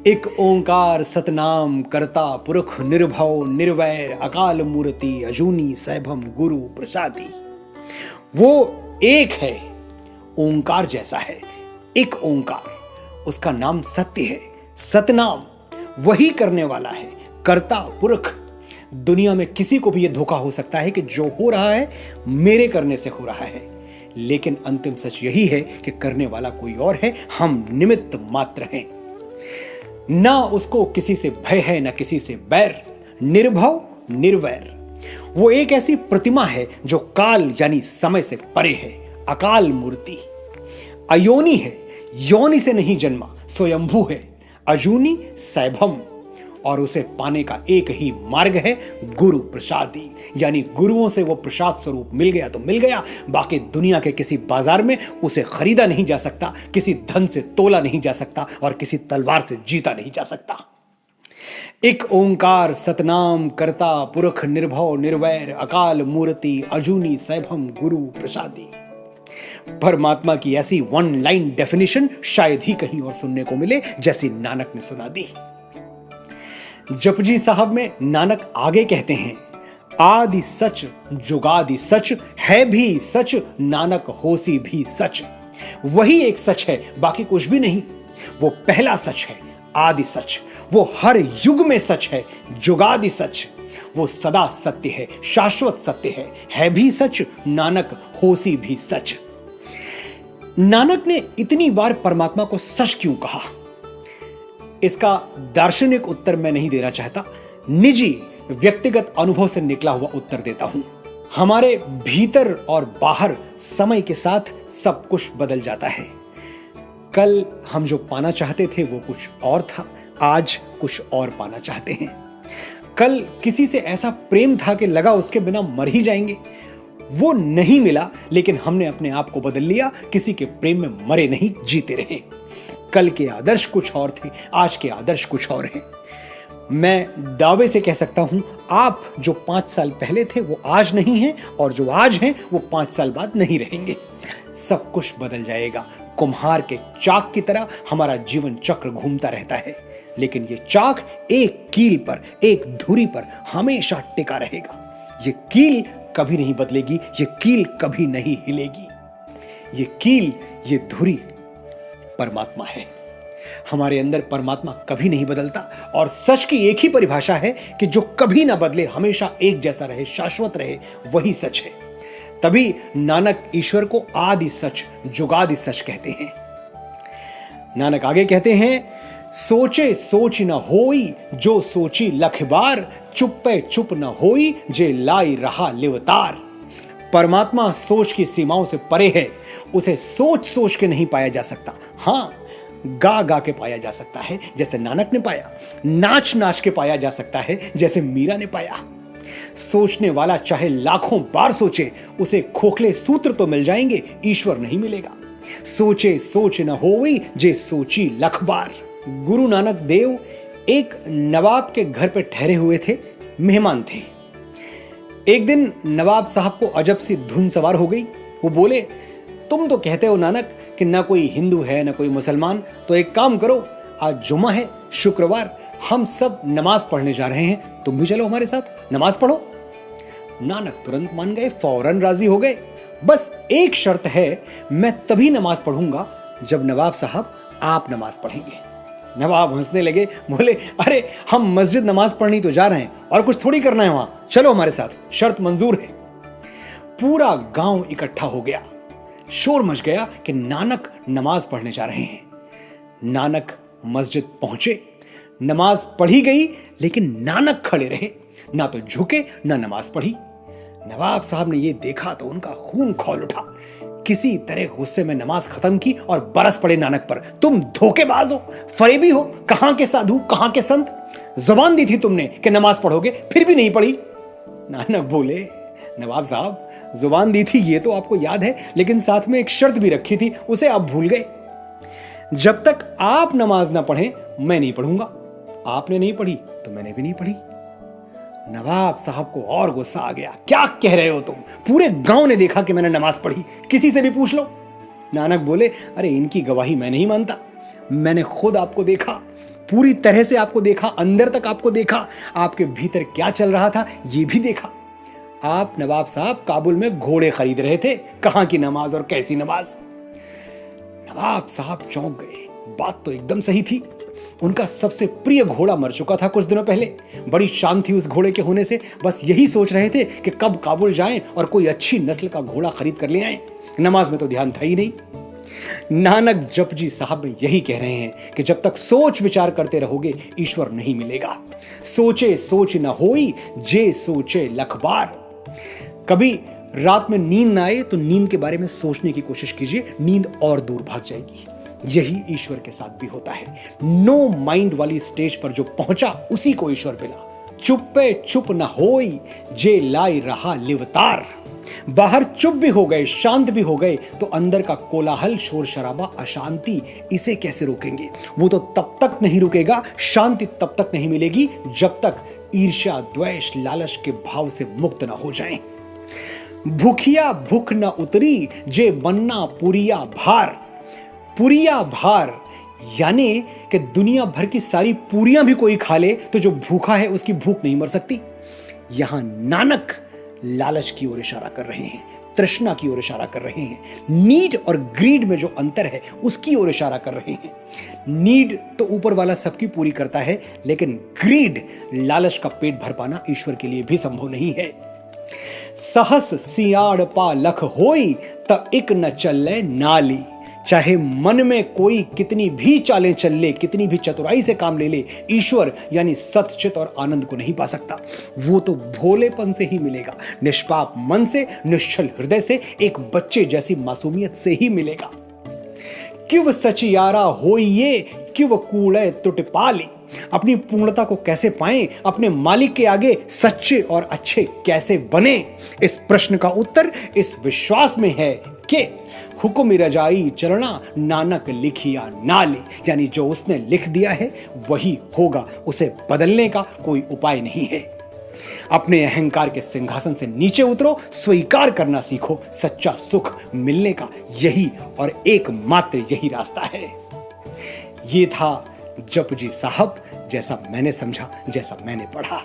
एक ओंकार सतनाम करता पुरख निर्भव निर्वैर अकाल मूर्ति अजूनी सैभम गुरु प्रसादी। वो एक है, ओंकार जैसा है, एक ओंकार, उसका नाम सत्य है। सतनाम वही करने वाला है, करता पुरख। दुनिया में किसी को भी यह धोखा हो सकता है कि जो हो रहा है मेरे करने से हो रहा है, लेकिन अंतिम सच यही है कि करने वाला कोई और है, हम निमित्त मात्र हैं। ना उसको किसी से भय है ना किसी से बैर, निर्भव निर्वैर। वो एक ऐसी प्रतिमा है जो काल यानी समय से परे है, अकाल मूर्ति। अयोनी है, योनि से नहीं जन्मा, स्वयंभू है, अजूनी सैभम। और उसे पाने का एक ही मार्ग है, गुरु प्रसादी, यानी गुरुओं से वो प्रसाद स्वरूप मिल गया तो मिल गया। बाकी दुनिया के किसी बाजार में उसे खरीदा नहीं जा सकता, किसी धन से तोला नहीं जा सकता और किसी तलवार से जीता नहीं जा सकता। एक ओंकार सतनाम करता पुरख निर्भव निर्वैर अकाल मूर्ति अजूनी सैभम गुरु प्रसादी। परमात्मा की ऐसी वन लाइन डेफिनेशन शायद ही कहीं और सुनने को मिले जैसी नानक ने सुना दी। जपजी साहब में नानक आगे कहते हैं, आदि सच जुगादि सच है भी सच, नानक होसी भी सच। वही एक सच है, बाकी कुछ भी नहीं। वो पहला सच है, आदि सच। वो हर युग में सच है, जुगादि सच। वो सदा सत्य है, शाश्वत सत्य है भी सच, नानक होसी भी सच। नानक ने इतनी बार परमात्मा को सच क्यों कहा? इसका दार्शनिक उत्तर मैं नहीं देना चाहता, निजी व्यक्तिगत अनुभव से निकला हुआ उत्तर देता हूं। हमारे भीतर और बाहर समय के साथ सब कुछ बदल जाता है। कल हम जो पाना चाहते थे वो कुछ और था, आज कुछ और पाना चाहते हैं। कल किसी से ऐसा प्रेम था कि लगा उसके बिना मर ही जाएंगे, वो नहीं मिला, लेकिन हमने अपने आप को बदल लिया, किसी के प्रेम में मरे नहीं, जीते रहे। कल के आदर्श कुछ और थे, आज के आदर्श कुछ और हैं। मैं दावे से कह सकता हूं, आप जो 5 साल पहले थे वो आज नहीं हैं, और जो आज हैं वो 5 साल बाद नहीं रहेंगे। सब कुछ बदल जाएगा। कुम्हार के चाक की तरह हमारा जीवन चक्र घूमता रहता है, लेकिन ये चाक एक कील पर, एक धुरी पर हमेशा टिका रहेगा। ये कील कभी नहीं बदलेगी, ये कील कभी नहीं हिलेगी। ये कील, ये धुरी परमात्मा है। हमारे अंदर परमात्मा कभी नहीं बदलता, और सच की एक ही परिभाषा है कि जो कभी ना बदले, हमेशा एक जैसा रहे, शाश्वत रहे, वही सच है। तभी नानक ईश्वर को आदि सच जुगादि सच कहते हैं। नानक आगे कहते हैं, सोचे सोच न होई जो सोची लख बार, चुप्पे चुप न होई जे लाई रहा लिवतार। परमात्मा सोच की सीमाओं से परे है, उसे सोच सोच के नहीं पाया जा सकता। हाँ, गा गा के पाया जा सकता है जैसे नानक ने पाया, नाच नाच के पाया जा सकता है जैसे मीरा ने पाया। सोचने वाला चाहे लाखों बार सोचे, उसे खोखले सूत्र तो मिल जाएंगे, ईश्वर नहीं मिलेगा। सोचे सोच न होई जे सोची लख बार। गुरु नानक देव एक नवाब के घर पे ठहरे हुए थे, मेहमान थे। एक दिन नवाब साहब को अजब सी धुन सवार हो गई। वो बोले, तुम तो कहते हो नानक कि ना कोई हिंदू है ना कोई मुसलमान, तो एक काम करो, आज जुमा है, शुक्रवार, हम सब नमाज पढ़ने जा रहे हैं, तुम भी चलो हमारे साथ, नमाज पढ़ो। नानक तुरंत मान गए, फौरन राजी हो गए। बस एक शर्त है, मैं तभी नमाज पढ़ूंगा जब नवाब साहब आप नमाज पढ़ेंगे। नवाब हंसने लगे, बोले, अरे हम मस्जिद नमाज पढ़नी तो जा रहे हैं, और कुछ थोड़ी करना है वहां, चलो हमारे साथ, शर्त मंजूर है। पूरा गांव इकट्ठा हो गया, शोर मच गया कि नानक नमाज पढ़ने जा रहे हैं। नानक मस्जिद पहुंचे, नमाज पढ़ी गई, लेकिन नानक खड़े रहे, ना तो झुके ना नमाज पढ़ी। नवाब साहब ने यह देखा तो उनका खून खौल उठा। किसी तरह गुस्से में नमाज खत्म की और बरस पड़े नानक पर, तुम धोखेबाज हो, फरेबी हो, कहां के साधु, कहां के संत, जुबान दी थी तुमने कि नमाज पढ़ोगे, फिर भी नहीं पढ़ी। नानक बोले, नवाब साहब जुबान दी थी ये तो आपको याद है, लेकिन साथ में एक शर्त भी रखी थी, उसे आप भूल गए। जब तक आप नमाज ना पढ़ें मैं नहीं पढ़ूंगा। आपने नहीं पढ़ी तो मैंने भी नहीं पढ़ी। नवाब साहब को और गुस्सा आ गया, क्या कह रहे हो तुम, पूरे गांव ने देखा कि मैंने नमाज पढ़ी, किसी से भी पूछ लो। नानक बोले, अरे इनकी गवाही मैं नहीं मानता, मैंने खुद आपको देखा, पूरी तरह से आपको देखा, अंदर तक आपको देखा, आपके भीतर क्या चल रहा था ये भी देखा। आप नवाब साहब काबुल में घोड़े खरीद रहे थे, कहां की नमाज और कैसी नमाज। नवाब साहब चौंक गए, बात तो एकदम सही थी। उनका सबसे प्रिय घोड़ा मर चुका था कुछ दिनों पहले। बड़ी शान थी उस घोड़े के होने से, बस यही सोच रहे थे कि कब काबुल जाएं और कोई अच्छी नस्ल का घोड़ा खरीद कर ले आएं। नमाज में तो ध्यान था ही नहीं। नानक जपजी साहब में यही कह रहे हैं कि जब तक सोच विचार करते रहोगे ईश्वर नहीं मिलेगा। सोचे सोच न होई, जे सोचे लख बार। कभी रात में नींद ना आए तो नींद के बारे में सोचने की कोशिश कीजिए, नींद और दूर भाग जाएगी। यही ईश्वर के साथ भी होता है। नो माइंड वाली स्टेज पर जो पहुंचा उसी को ईश्वर मिला। चुप्पे चुप न होई, जे लाई रहा लिवतार। बाहर चुप भी हो गए, शांत भी हो गए, तो अंदर का कोलाहल, शोर शराबा, अशांति, इसे कैसे रोकेंगे? वो तो तब तक नहीं रुकेगा, शांति तब तक नहीं मिलेगी जब तक ईर्ष्या, द्वेष, लालच के भाव से मुक्त ना हो जाएं। भूखिया भूख न उतरी, जे बन्ना पुरिया भार। पुरिया भार यानी कि दुनिया भर की सारी पूरियां भी कोई खा ले तो जो भूखा है उसकी भूख नहीं मर सकती। यहां नानक लालच की ओर इशारा कर रहे हैं, तृष्णा की ओर इशारा कर रहे हैं, नीड और ग्रीड में जो अंतर है उसकी ओर इशारा कर रहे हैं। नीड तो ऊपर वाला सबकी पूरी करता है, लेकिन ग्रीड, लालच का पेट भर पाना ईश्वर के लिए भी संभव नहीं है। सहस सियाड़ पा लख होई, त इक न चले नाली। चाहे मन में कोई कितनी भी चालें चल ले, कितनी भी चतुराई से काम ले ले, ईश्वर यानी सतचित और आनंद को नहीं पा सकता। वो तो भोलेपन से ही मिलेगा, निष्पाप मन से, निश्चल हृदय से, एक बच्चे जैसी मासूमियत से ही मिलेगा। किव सचियारा होइए, किव कूड़े तुट पाली। अपनी पूर्णता को कैसे पाएं, अपने मालिक के आगे सच्चे और अच्छे कैसे बने, इस प्रश्न का उत्तर इस विश्वास में है कि हुक्म रजाई चलना नानक लिखिया नाली। यानी जो उसने लिख दिया है वही होगा, उसे बदलने का कोई उपाय नहीं है। अपने अहंकार के सिंहासन से नीचे उतरो, स्वीकार करना सीखो, सच्चा सुख मिलने का यही और एकमात्र यही रास्ता है। ये था जपजी साहब, जैसा मैंने समझा, जैसा मैंने पढ़ा।